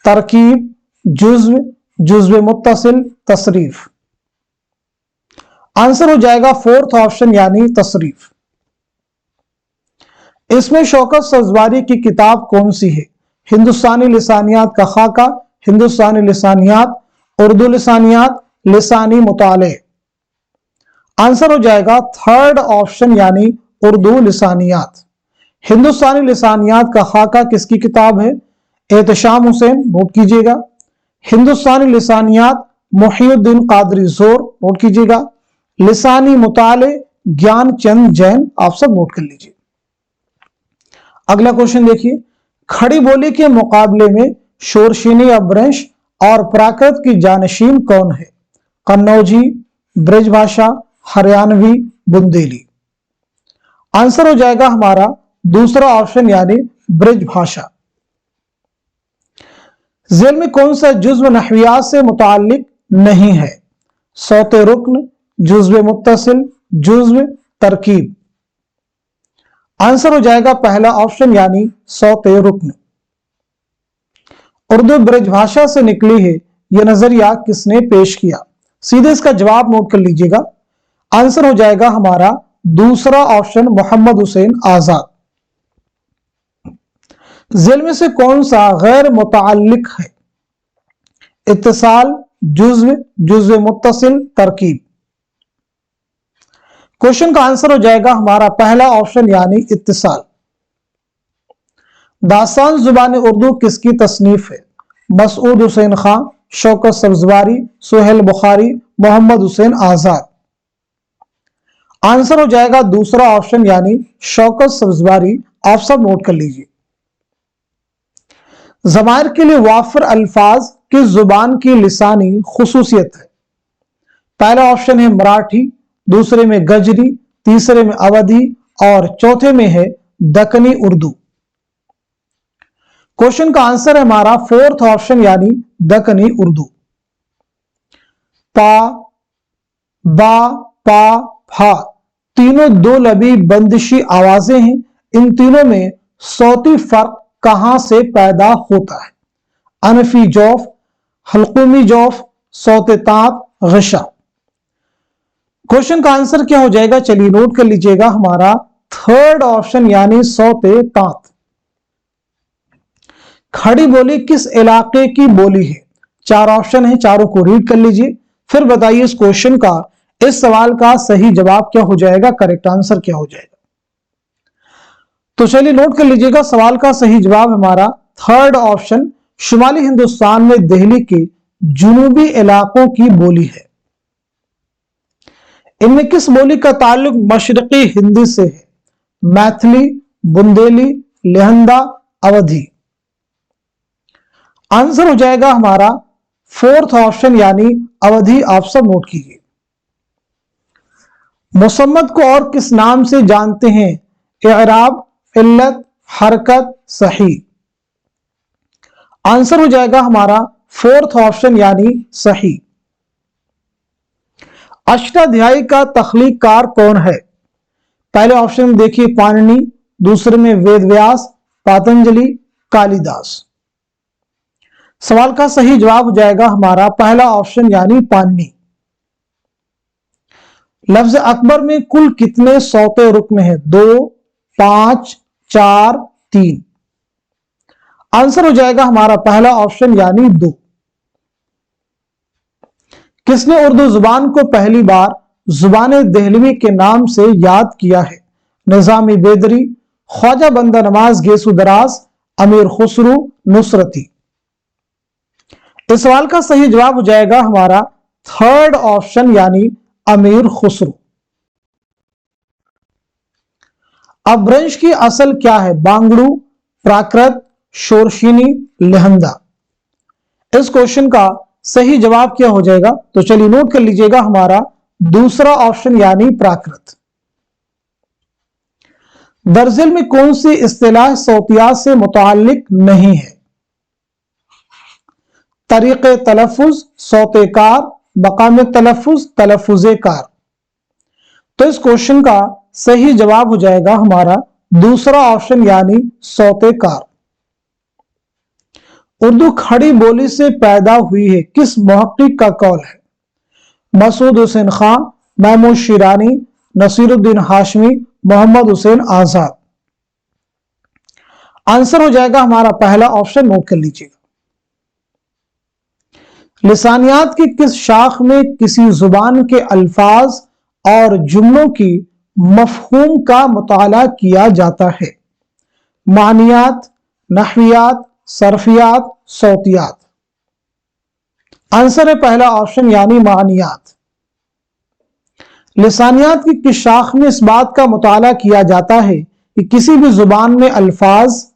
तरकीब, जुज़्व, जुज़्व मुत्तसिल, तसरीफ। आंसर हो जाएगा फोर्थ ऑप्शन यानी तसरीफ। इसमें शौकत सब्ज़वारी की किताब कौन सी है? हिंदुस्तानी लिसानियात का खाका, हिंदुस्तानी लिसानियात, उर्दू लिसानियात, लिसानी मुताले। आंसर हो जाएगा थर्ड ऑप्शन यानी उर्दू लिसानियात। हिंदुस्तानी लिसानियात का खाका किसकी किताब है? एहतशाम हुसैन, नोट कीजिएगा। हिंदुस्तानी लिसानियात मुहिउद्दीन कादरी, जोर, नोट कीजिएगा। लिसानी मुताले ज्ञान चंद जैन, आप सब नोट कर लीजिए। अगला क्वेश्चन देखिए, खड़ी बोली के मुकाबले में शोरशिनी, अपभ्रंश और प्राकृत की जानशीन कौन है? कन्नौजी, ब्रजभाषा, हरियाणवी, बुंदेली। आंसर हो जाएगा हमारा दूसरा ऑप्शन यानी ब्रजभाषा। झेल में कौन सा जुज़्व नहवियात से मुताल्लिक नहीं है? सौते रुक्न, जुज़्व मुत्तसिल, जुज़्व, तरकीब। आंसर हो जाएगा पहला ऑप्शन यानी सौते रुक्न। उर्दू ब्रजभाषा से निकली है, यह नजरिया किसने पेश किया? सीधे इसका जवाब नोट कर लीजिएगा। आंसर हो जाएगा हमारा दूसरा ऑप्शन मोहम्मद हुसैन आजाद। झेल में से कौन सा गैर मुताल्लिक है? इत्तिसाल, जुज़्व, जुज़्व मुत्तसिल, तरकीब। क्वेश्चन का आंसर हो जाएगा हमारा पहला ऑप्शन यानी इत्तिसाल। दास्तान जुबान उर्दू किसकी तसनीफ है? मसूद हुसैन खां, शौकत सब्ज़वारी, सुहेल बुखारी, मोहम्मद हुसैन आजाद। आंसर हो जाएगा दूसरा ऑप्शन यानी शौकत सब्ज़वारी, आप सब नोट कर लीजिए। ज़माइर के लिए वाफिर अल्फाज किस जुबान की लिसानी खुसूसियत है? पहला ऑप्शन है मराठी, दूसरे में गजरी, तीसरे में अवधी और चौथे में है दक्कनी उर्दू। क्वेश्चन का आंसर है हमारा फोर्थ ऑप्शन यानी दक्कनी उर्दू। पा, बा, पा, फा तीनों दो लबी बंदिशी आवाजें हैं। इन तीनों में सौती फर्क कहां से पैदा होता है? अनफी जौफ, हल्कुमी जौफ, सौते ताप, गशा। क्वेश्चन का आंसर क्या हो जाएगा? चलिए नोट कर लीजिएगा, हमारा थर्ड ऑप्शन यानी सौते ताप। खड़ी बोली किस इलाके की बोली है? चार ऑप्शन है, चारों को रीड कर लीजिए, फिर बताइए इस क्वेश्चन का, इस सवाल का सही जवाब क्या हो जाएगा, करेक्ट आंसर क्या हो जाएगा। तो चलिए नोट कर लीजिएगा, सवाल का सही जवाब हमारा थर्ड ऑप्शन शुमाली हिंदुस्तान में दिल्ली के जुनूबी इलाकों की बोली है। इनमें किस बोली का ताल्लुक मशरकी हिंदी से है? मैथिली, बुंदेली, लेहंदा, अवधी। आंसर हो जाएगा हमारा फोर्थ ऑप्शन यानी अवधी। आप सब नोट कीजिए। मुसम्मद को और किस नाम से जानते हैं? इराब, इल्लत, हरकत, सही। आंसर हो जाएगा हमारा फोर्थ ऑप्शन यानी सही। अष्टाध्यायी का तख्लीककार कौन है? पहले ऑप्शन में देखिए पाणिनि, दूसरे में वेदव्यास, पातंजलि, कालिदास। सवाल का सही जवाब हो जाएगा हमारा पहला ऑप्शन यानी पाणिनि। लफ्ज अकबर में कुल कितने सौते रुकन हैं? 2, 5, 4, 3। आंसर हो जाएगा हमारा पहला ऑप्शन यानी 2। किसने उर्दू जुबान को पहली बार जुबान दहलवी के नाम से याद किया है? निजामी बेदरी, ख्वाजा बंदा नवाज गेसु दराज, अमीर खुसरू, नुसरती। इस सवाल का सही जवाब हो जाएगा हमारा थर्ड ऑप्शन यानी अमीर खुसरू। अपभ्रंश की असल क्या है? बांगड़ू, प्राकृत, शोरशीनी, लेहंदा। इस क्वेश्चन का सही जवाब क्या हो जाएगा? तो चलिए नोट कर लीजिएगा, हमारा दूसरा ऑप्शन यानी प्राकृत। दरअसल में कौन सी इस्तिलाह सौतियात से मुताल्लिक नहीं है? तरीक़े तलफ़ुज़, सौतेकार, मकाम तलफ़ुज़, तलफ़ुज़े-कार। तो इस क्वेश्चन का सही जवाब हो जाएगा हमारा दूसरा ऑप्शन यानी सौतेकार। उर्दू खड़ी बोली से पैदा हुई है, किस मुहक्किक का कौल है? मसूद हुसैन खान, महमूद शिरानी, नसीरुद्दीन हाशमी, मोहम्मद हुसैन आजाद। आंसर हो जाएगा हमारा पहला ऑप्शन, नोट कर लीजिएगा। लिसानियात की किस शाख में किसी जुबान के अल्फाज और जुमलों की मफहूम का मुताला किया जाता है? मानियात, नहवियात, सरफियात, सौतियात। आंसर है पहला ऑप्शन यानी मानियात। लिसानियात की किस शाख में इस बात का मुताला किया जाता है कि किसी भी जुबान में अल्फाज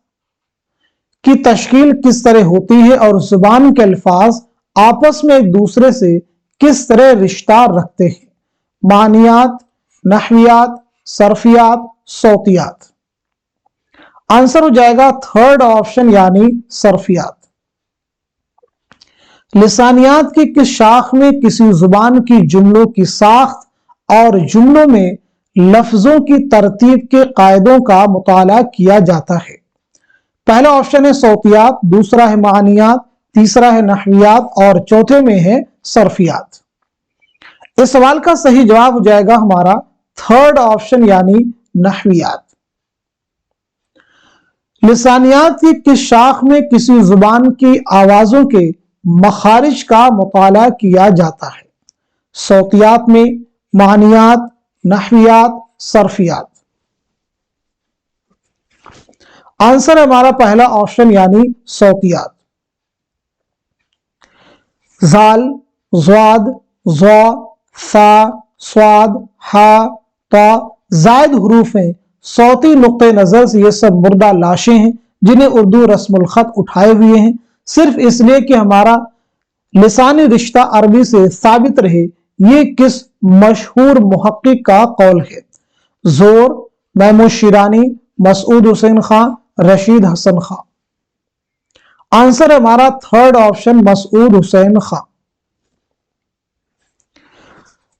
की तश्कील किस तरह होती है और जुबान के अल्फाज आपस में एक दूसरे से किस तरह रिश्ता रखते हैं? मानियात, नहवियात, सरफियात, सौतियात। आंसर हो जाएगा थर्ड ऑप्शन यानी सरफियात। लिसानियात की किस शाख में किसी जुबान की जुमलों की साख्त और जुमलों में लफ्जों की तरतीब के कायदों का मुताला किया जाता है? पहला ऑप्शन है सौतियात, दूसरा है मानियात, तीसरा है नहवियात और चौथे में है सरफियात। इस सवाल का सही जवाब हो जाएगा हमारा थर्ड ऑप्शन यानी नहवियात। लिसानियात की किस शाख में किसी जुबान की आवाजों के मखारिज का मुताला किया जाता है? सौतियात में, मानियात, नहवियात, सरफियात। आंसर है हमारा पहला ऑप्शन यानी सौतियात। जाल, ज़्वाद, ज़ौ, फा, स्वाद, हा, ता जायद हरूफ हैं। सौती नुक्ते नजर से ये सब मुर्दा लाशें हैं जिन्हें उर्दू रस्मुल खत उठाए हुए हैं, सिर्फ इसलिए कि हमारा लिसानी रिश्ता अरबी से साबित रहे। ये किस मशहूर मुहक्किक का कौल है? जोर, महमूद शिरानी, मसूद हुसैन खान, रशीद हसन खान। आंसर है हमारा थर्ड ऑप्शन, मसूद हुसैन खान।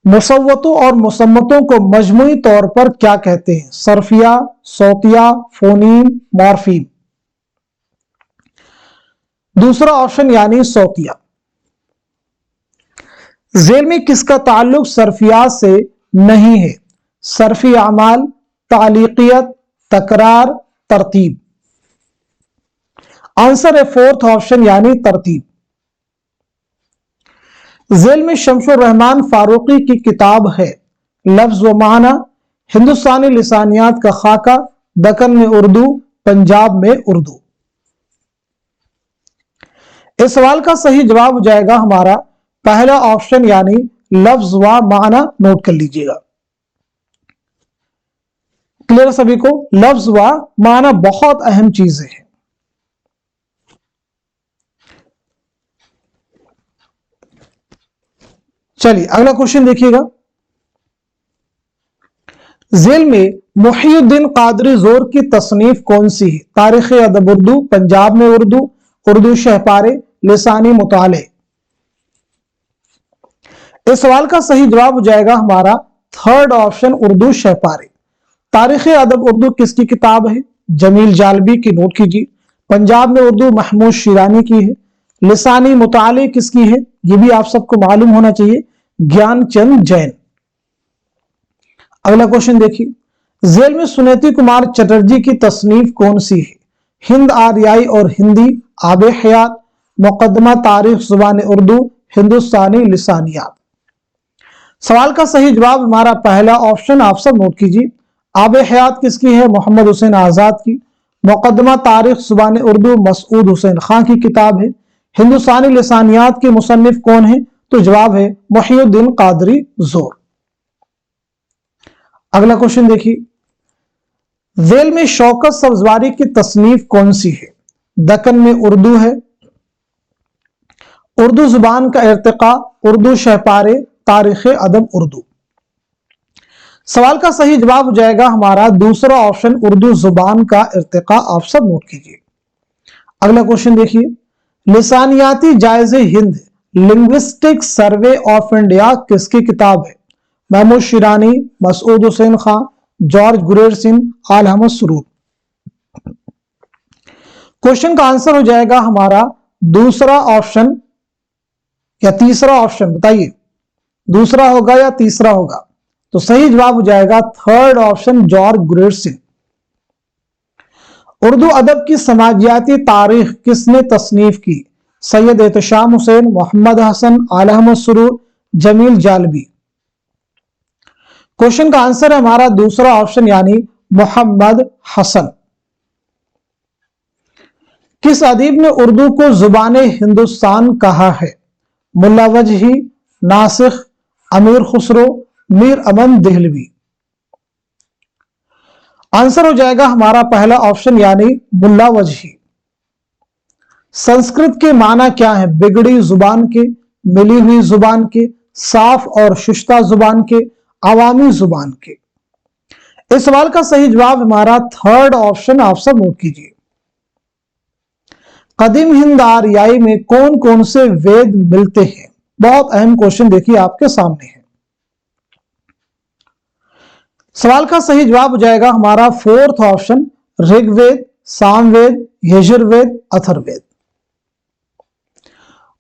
मुसव्वतों और मुसम्मतों को मजमूई तौर पर क्या कहते हैं? सरफिया, सौतिया, फोनीम, मॉर्फीम। दूसरा ऑप्शन यानी सौतिया। जेल में किसका ताल्लुक सरफियात से नहीं है? सरफी अमाल, तालीकियत, तकरार, तरतीब। आंसर है फोर्थ ऑप्शन यानी तरतीब। जेल में शमसुर रहमान फारूकी की किताब है, लफ्ज व माना, हिंदुस्तानी लिसानियात का खाका, दक्कन में उर्दू, पंजाब में उर्दू। इस सवाल का सही जवाब हो जाएगा हमारा पहला ऑप्शन यानी लफ्ज व माना। नोट कर लीजिएगा। क्लियर सभी को? लफ्ज व माना बहुत अहम चीजें हैं। चलिए अगला क्वेश्चन देखिएगा। जेल में मुहियुद्दीन कादरी जोर की तसनीफ कौन सी है? तारीख अदब उर्दू, पंजाब में उर्दू, उर्दू शहपारे, लिसानी मुताले। इस सवाल का सही जवाब हो जाएगा हमारा थर्ड ऑप्शन, उर्दू शहपारे। तारीख अदब उर्दू किसकी किताब है? जमील जालबी की। नोट कीजिए। पंजाब में उर्दू महमूद शिरानी की है। लिसानी मुताले किसकी है? यह भी आप सबको मालूम होना चाहिए, ज्ञानचंद जैन। अगला क्वेश्चन देखिए। जेल में सुनीति कुमार चटर्जी की तसनीफ कौन सी है? हिंद आर्याई और हिंदी, आबे हयात, मुकदमा तारीख जुबान उर्दू, हिंदुस्तानी लिसानियात। सवाल का सही जवाब हमारा पहला ऑप्शन, आप सब नोट कीजिए। आबे हयात किसकी है? मोहम्मद हुसैन आजाद की। मुकदमा तारीख जुबान उर्दू मसूद हुसैन खान की किताब है। हिंदुस्तानी लिसानियात के मुसन्निफ कौन है? तो जवाब है मुहियुद्दीन कादरी जोर। अगला क्वेश्चन देखिए। जेल में शौकत सब्जवारी की तसनीफ कौन सी है? दक्कन में उर्दू है, उर्दू जुबान का इर्तिका, उर्दू शहपारे, तारीख अदब उर्दू। सवाल का सही जवाब हो जाएगा हमारा दूसरा ऑप्शन, उर्दू जुबान का इर्तिका। आप सब नोट कीजिए। अगला क्वेश्चन देखिए। Lisaniyati Jaize Hind, linguistic survey of India किसकी किताब है? Mahmood Shirani, Masood Hussain Khan, George Grierson, Aal Ahmad Suroor. Question का आंसर हो जाएगा हमारा दूसरा ऑप्शन या तीसरा ऑप्शन, बताइए दूसरा होगा या तीसरा होगा? तो सही जवाब हो जाएगा third option, George Grierson. Urdu अदब की समाजियाती तारीख किसने तसनीफ की? सैयद एहतशाम हुसैन, मोहम्मद हसन, आला अहमद सुरूर, जमील जालबी। क्वेश्चन का आंसर है हमारा दूसरा ऑप्शन यानी मोहम्मद हसन। किस अदीब ने उर्दू को जुबाने हिंदुस्तान कहा है? मुल्ला वजही, नासिख, अमीर खुसरो, मीर अमन देहलवी। आंसर हो जाएगा हमारा पहला ऑप्शन यानी मुल्ला वजही। संस्कृत के माना क्या है? बिगड़ी जुबान के, मिली हुई जुबान के, साफ और शुश्ता जुबान के, आवामी जुबान के। इस सवाल का सही जवाब हमारा थर्ड ऑप्शन, आप सब नोट कीजिए। कदीम हिंद आर्याई में कौन कौन से वेद मिलते हैं? बहुत अहम क्वेश्चन देखिए आपके सामने है। सवाल का सही जवाब हो जाएगा हमारा फोर्थ ऑप्शन, ऋग्वेद, सामवेद, यजुर्वेद, अथर्ववेद।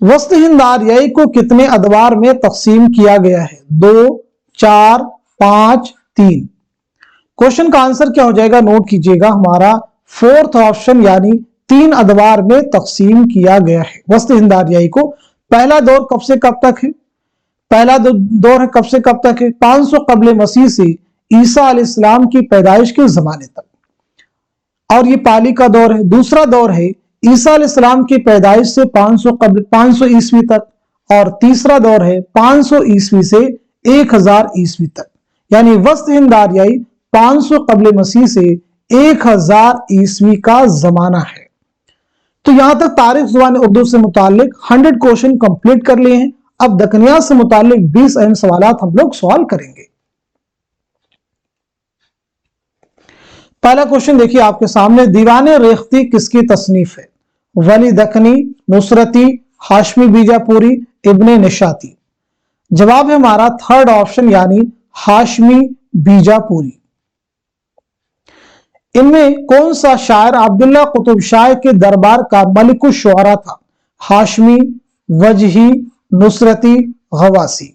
वस्त हिंद आर्याई को कितने अदवार में तकसीम किया गया है? 2, 4, 5, 3। क्वेश्चन का आंसर क्या हो जाएगा? नोट कीजिएगा हमारा फोर्थ ऑप्शन यानी 3 अदवार में तकसीम किया गया है वस्त हिंद आर्याई को। पहला दौर कब से कब तक है? पहला दौर है कब से कब तक है? 500 कबल मसीह से ईसा अलैहिस्सलाम की पैदाइश के जमाने तक, और ये पाली का दौर है। दूसरा दौर है ईसा अलैहिस्सलाम की पैदाइश से 500 ईस्वी तक, और तीसरा दौर है 500 ईस्वी से 1000 ईस्वी तक। यानी वस्त हिंद आर्याई 500 कबल मसीह से 1000 ईस्वी का जमाना है। तो यहां तक तारीख जुबान उर्दू से मुतालिक 100 क्वेश्चन कंप्लीट कर लिए हैं। अब दकनियात से मुतालिक 20 अहम सवालात हम लोग सवाल करेंगे। पहला क्वेश्चन देखिए आपके सामने, दीवाने रेख्ती किसकी तसनीफ है? वली दकनी, नुसरती, हाशमी बीजापुरी, इब्ने निशाती। जवाब है हमारा थर्ड ऑप्शन यानी हाशमी बीजापुरी। इनमें कौन सा शायर अब्दुल्ला कुतुब शाह के दरबार का मलिकुश शुअरा था? हाशमी, वजही, नुसरती, गवासी।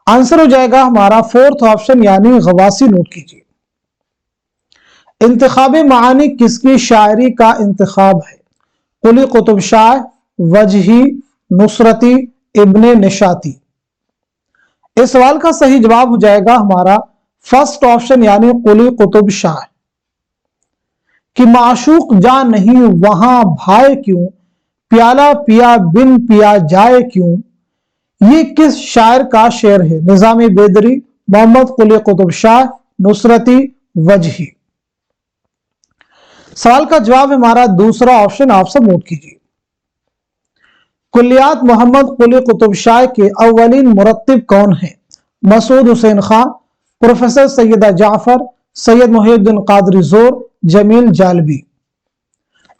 आंसर हो जाएगा हमारा फोर्थ ऑप्शन यानी गवासी। नोट कीजिए। इंतखाब मानी किसकी शायरी का इंतखाब है? कुली कुतुब शाह, वजही, नुसरती, इब्ने निशाती। इस सवाल का सही जवाब हो जाएगा हमारा फर्स्ट ऑप्शन यानी कुली कुतुब शाह। कि माशूक जा नहीं वहां भाए क्यों, प्याला पिया बिन पिया जाए क्यों। ये किस शायर का शेर है? निजामी बेदरी, मोहम्मद कुली कुतुब शाह, नुसरती, वजही। सवाल का जवाब हमारा दूसरा ऑप्शन, आप सब नोट कीजिए। कुलियात मोहम्मद कुली कुतुब शाह के अव्वलीन मुरत्तिब कौन है? मसूद हुसैन खान, प्रोफेसर सैयदा जाफर, सैयद मुहीउद्दीन कादरी जोर, जमील जालबी।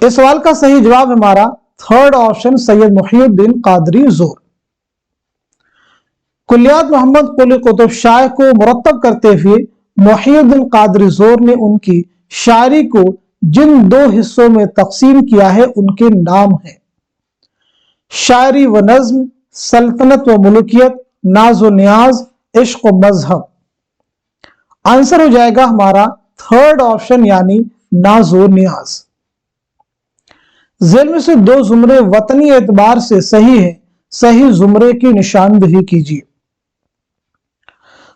इस सवाल का सही जवाब हमारा थर्ड ऑप्शन सैयद मुहीउद्दीन कादरी जोर। कुलियात मोहम्मद कुली कुतुब शाह को मुरत्तब करते हुए मुहीउद्दीन कादरी जोर ने उनकी शायरी को जिन दो हिस्सों में तकसीम किया है उनके नाम हैं शायरी व नज्म, सल्तनत व मुल्कियत, नाज व नियाज, इश्क व मजहब। आंसर हो जाएगा हमारा थर्ड ऑप्शन यानी नाज व नियाज। जेल में से दो जुमरे वतनी एतबार से सही है, सही जुमरे की निशानदही कीजिए।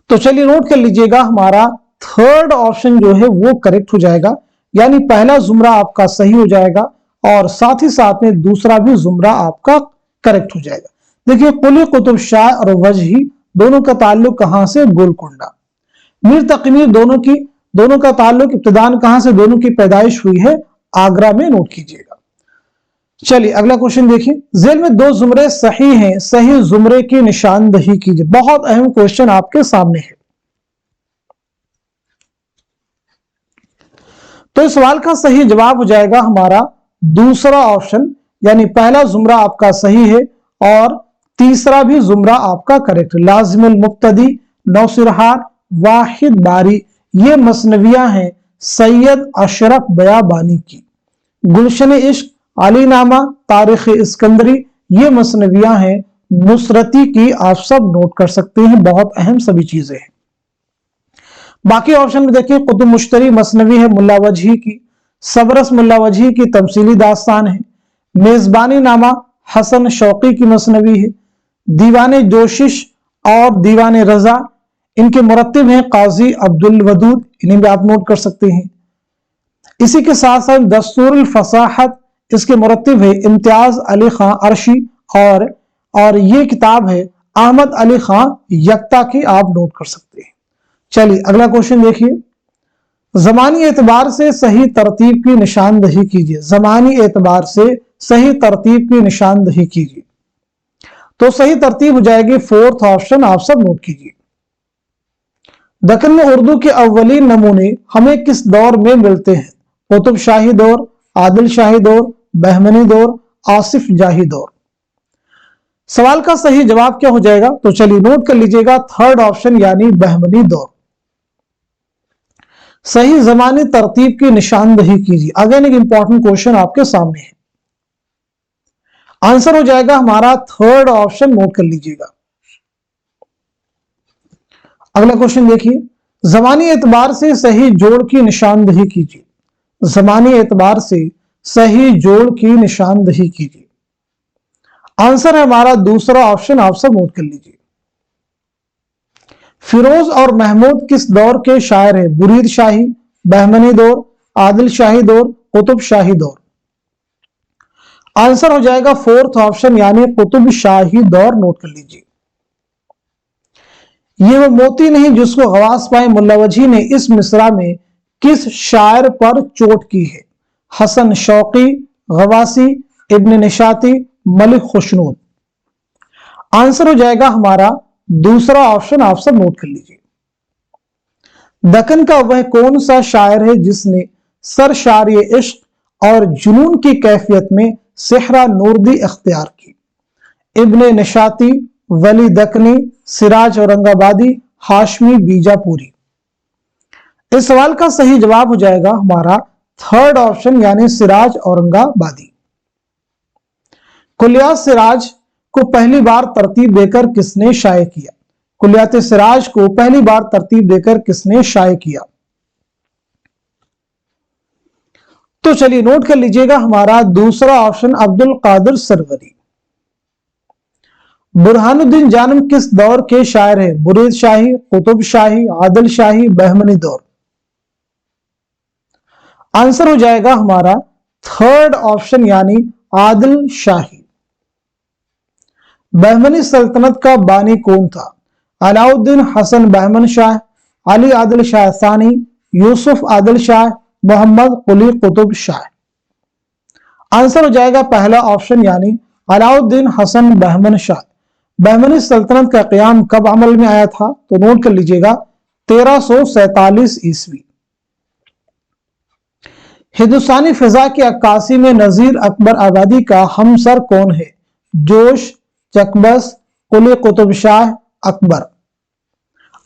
तो चलिए नोट कर लीजिएगा, हमारा थर्ड ऑप्शन जो है वो करेक्ट हो जाएगा, यानी पहला जुमरा आपका सही हो जाएगा और साथ ही साथ में दूसरा भी जुमरा आपका करेक्ट हो जाएगा। देखिए कुली कुतुब शाह और वजही दोनों का ताल्लुक कहां से? गोलकोंडा। मीर तकी मीर दोनों का ताल्लुक इब्तिदान कहां से? दोनों की पैदाइश हुई है आगरा में। नोट कीजिएगा। चलिए अगला क्वेश्चन देखिए, जेल में दो जुमरे सही हैं, सही जुमरे की निशानदही कीजिए। बहुत अहम क्वेश्चन आपके सामने है। तो इस सवाल का सही जवाब हो जाएगा हमारा दूसरा ऑप्शन, यानी पहला जुमरा आपका सही है और तीसरा भी जुमरा आपका करेक्ट। लाजिमुल मुक्तदी, नौसिरहार, वाहिद बारी, ये मसनवियां हैं सैयद अशरफ बयाबानी की। गुलशन इश्क, अलीनामा, तारीख इस्कंदरी, ये मसनवियां हैं नुसरती की। आप सब नोट कर सकते हैं, बहुत अहम सभी चीजें हैं। बाकी ऑप्शन में देखिए, कुतुब मुश्तरी मसनवी है मुल्ला वजही की, सबरस मुल्ला वजही की तमसीली दास्तान है, मेजबानी नामा हसन शौकी की मसनवी है, दीवाने जोशिश और दीवाने रजा इनके मुरत्तिब हैं काजी अब्दुल वदूद, इन्हें भी आप नोट कर सकते हैं। इसी के साथ साथ दस्तूरुल फसाहत, इसके मुरत्तिब है इम्तियाज अली खां अरशी और ये किताब है अहमद अली खां यक्ता की, आप नोट कर सकते हैं। चलिए अगला क्वेश्चन देखिए, जमानी एतबार से सही तरतीब की निशानदही कीजिए। जमानी एतबार से सही तरतीब की निशानदही कीजिए। तो सही तरतीब हो जाएगी फोर्थ ऑप्शन, आप सब नोट कीजिए। दक्कन में उर्दू के अव्वलीन नमूने हमें किस दौर में मिलते हैं? कुतुब शाही दौर, आदिल शाही दौर, बहमनी दौर, आसिफ जाही दौर। सवाल का सही जवाब क्या हो जाएगा? तो चलिए नोट कर लीजिएगा, थर्ड ऑप्शन यानी बहमनी दौर। सही जमानी तरतीब की निशानदही कीजिए। अगेन एक इंपॉर्टेंट क्वेश्चन आपके सामने है। आंसर हो जाएगा हमारा थर्ड ऑप्शन, नोट कर लीजिएगा। अगला क्वेश्चन देखिए, जमानी एतबार से सही जोड़ की निशानदही कीजिए। जमानी एतबार से सही जोड़ की निशानदही कीजिए। आंसर है हमारा दूसरा ऑप्शन, आप सब नोट कर लीजिए। फिरोज और महमूद किस दौर के शायर हैं? बुरीद शाही, बहमनी दौर, आदिल शाही दौर, कुतुब शाही दौर। आंसर हो जाएगा फोर्थ ऑप्शन यानी कुतुब शाही दौर, नोट कर लीजिए। ये वो मोती नहीं जिसको गवास पाए मुल्ला वजही ने इस मिसरा में किस शायर पर चोट की है? हसन शौकी, गवासी, इब्न निशाती, मलिक खुशनूद। आंसर हो जाएगा हमारा दूसरा ऑप्शन, आप सब नोट कर लीजिए। दक्कन का वह कौन सा शायर है जिसने सरशारी इश्क और जुनून की कैफियत में सेहरा नूरदी इख्तियार की? इब्न निशाती, वली दक्कनी, सिराज औरंगाबादी, हाशमी बीजापुरी। इस सवाल का सही जवाब हो जाएगा हमारा थर्ड ऑप्शन, यानी सिराज औरंगाबादी। कुलियात सिराज को पहली बार तरतीब देकर किसने शाये किया? कुलियात सिराज को पहली बार तरतीब देकर किसने शाये किया? तो चलिए नोट कर लीजिएगा हमारा दूसरा ऑप्शन, अब्दुल कादिर सरवरी। बुरहानुद्दीन जानम किस दौर के शायर हैं? मुरीद शाही, कुतुब शाही, आदिल शाही, बहमनी दौर। आंसर हो जाएगा हमारा थर्ड ऑप्शन, यानी आदिल शाही। बहमनी सल्तनत का बानी कौन था? अलाउद्दीन हसन बहमन शाह, अली आदिल शाह सानी, यूसुफ आदिल शाह, मोहम्मद कुली कुतुब शाह। आंसर हो जाएगा पहला ऑप्शन, यानी अलाउद्दीन हसन बहमन शाह। बहमनी सल्तनत का क़याम कब अमल में आया था? तो नोट कर लीजिएगा 1347 ईस्वी। हिंदुस्तानी फिजा की अक्कासी में नजीर अकबर आबादी का हमसर कौन है? जोश, चकबस, कुली कुतुब शाह, अकबर।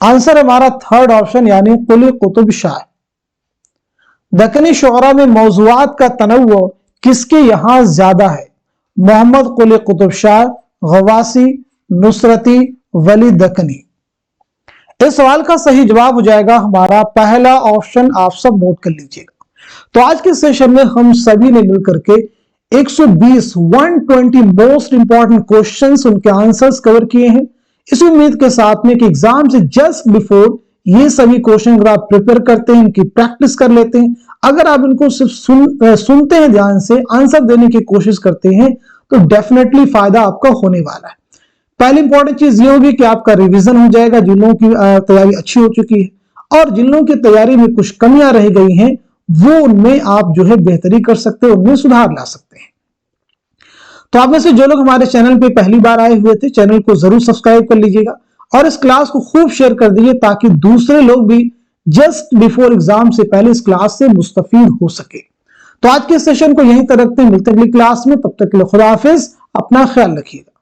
आंसर हमारा थर्ड ऑप्शन, यानी कुली कुतुब शाह। दक्कनी शुअरा में मौज़ूआत का तनव्वुअ किसके यहां ज्यादा है? मोहम्मद कुली कुतुब शाह, गवासी, नुसरती, वली दक्कनी। इस सवाल का सही जवाब हो जाएगा हमारा पहला ऑप्शन, आप सब नोट कर लीजिएगा। तो आज के सेशन में हम सभी ने मिलकर के 120 मोस्ट इंपॉर्टेंट क्वेश्चंस, उनके आंसर्स कवर किए हैं। इस उम्मीद के साथ में कि एग्जाम से जस्ट बिफोर ये सभी क्वेश्चन अगर आप प्रिपेयर करते हैं, इनकी प्रैक्टिस कर लेते हैं, अगर आप इनको सिर्फ सुनते हैं, ध्यान से आंसर देने की कोशिश करते हैं, तो डेफिनेटली फायदा आपका होने वाला है। पहली इंपॉर्टेंट चीज ये होगी कि आपका रिवीजन हो जाएगा, जिन लोगों की तैयारी अच्छी हो चुकी है, और जिन लोगों की तैयारी में कुछ कमियां रह गई हैं, वो उनमें आप जो है बेहतरी कर सकते हैं, उनमें सुधार ला सकते हैं। तो आप में से जो लोग हमारे चैनल पे पहली बार आए हुए थे, चैनल को जरूर सब्सक्राइब कर लीजिएगा और इस क्लास को खूब शेयर कर दीजिए, ताकि दूसरे लोग भी जस्ट बिफोर एग्जाम से पहले इस क्लास से मुस्तफीद हो सके। तो आज के सेशन को यहीं तक रखते हैं, मिलते हैं अगली क्लास में। तब तक के लिए खुदा हाफिज, अपना ख्याल रखिएगा।